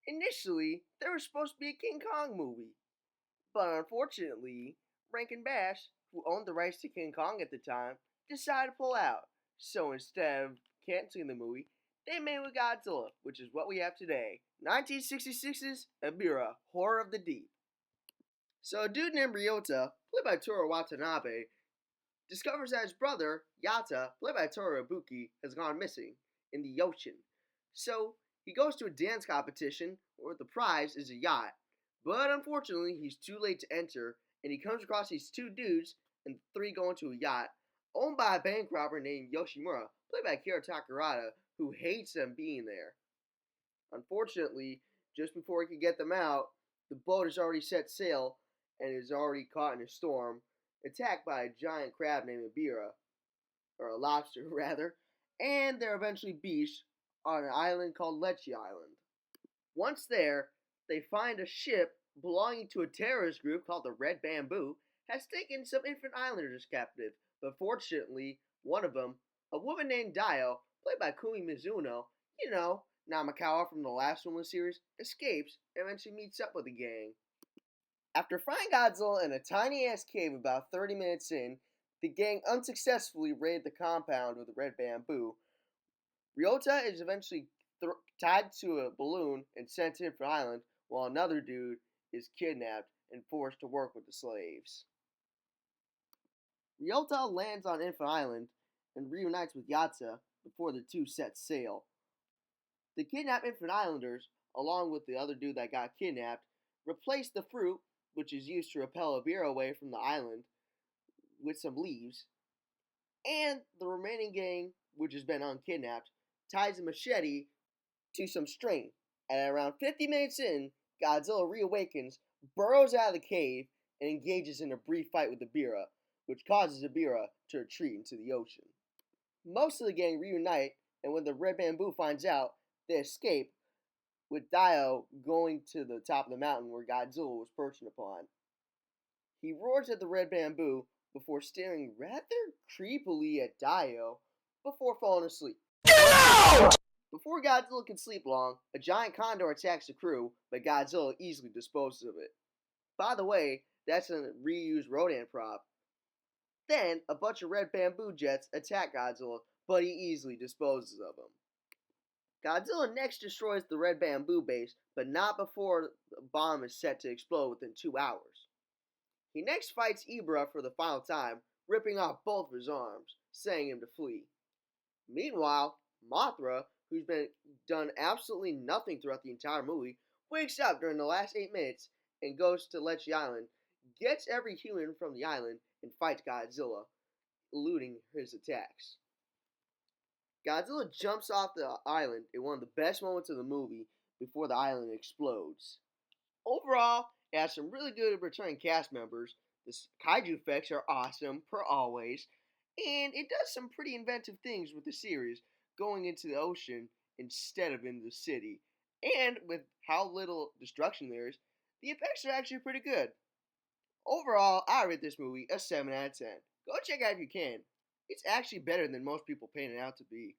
Initially, there was supposed to be a King Kong movie, but unfortunately, Rankin Bass, who owned the rights to King Kong at the time, decided to pull out. So instead of canceling the movie, they made with Godzilla, which is what we have today. 1966's Ebirah, Horror of the Deep. So a dude named Ryota, played by Toru Watanabe, discovers that his brother, Yata, played by Toru Ibuki, has gone missing in the ocean. So he goes to a dance competition where the prize is a yacht. But unfortunately, he's too late to enter, and he comes across these two dudes, and the three go into a yacht, owned by a bank robber named Yoshimura, played by Kira Takarada, who hates them being there. Unfortunately, just before he can get them out, the boat has already set sail and is already caught in a storm, attacked by a giant crab named Ebirah, or a lobster rather, and they're eventually beached on an island called Lechi Island. Once there, they find a ship belonging to a terrorist group called the Red Bamboo has taken some infant islanders captive, but fortunately, one of them, a woman named Dio, played by Kumi Mizuno, Namakawa from the last one in the series, escapes and eventually meets up with the gang. After finding Godzilla in a tiny-ass cave about 30 minutes in, the gang unsuccessfully raided the compound with the Red Bamboo. Ryota is eventually tied to a balloon and sent to Infant Island, while another dude is kidnapped and forced to work with the slaves. Ryota lands on Infant Island and reunites with Yata before the two set sail. The kidnapped Infant Islanders, along with the other dude that got kidnapped, replace the fruit, which is used to repel Ebirah away from the island, with some leaves, and the remaining gang, which has been unkidnapped, ties a machete to some string. And at around 50 minutes in, Godzilla reawakens, burrows out of the cave, and engages in a brief fight with Ebirah, which causes Ebirah to retreat into the ocean. Most of the gang reunite, and when the Red Bamboo finds out, they escape, with Dio going to the top of the mountain where Godzilla was perching upon. He roars at the Red Bamboo before staring rather creepily at Dio before falling asleep. Get out! Before Godzilla can sleep long, a giant condor attacks the crew, but Godzilla easily disposes of it. By the way, that's a reused Rodan prop. Then, a bunch of Red Bamboo jets attack Godzilla, but he easily disposes of them. Godzilla next destroys the Red Bamboo base, but not before the bomb is set to explode within 2 hours. He next fights Ebirah for the final time, ripping off both of his arms, sending him to flee. Meanwhile, Mothra, who's been done absolutely nothing throughout the entire movie, wakes up during the last 8 minutes and goes to Lechi Island, gets every human from the island, and fights Godzilla, eluding his attacks. Godzilla jumps off the island in one of the best moments of the movie before the island explodes. Overall, it has some really good returning cast members. The kaiju effects are awesome, per always, and it does some pretty inventive things with the series, going into the ocean instead of in the city. And with how little destruction there is, the effects are actually pretty good. Overall, I rate this movie a 7 out of 10. Go check it out if you can. It's actually better than most people paint it out to be.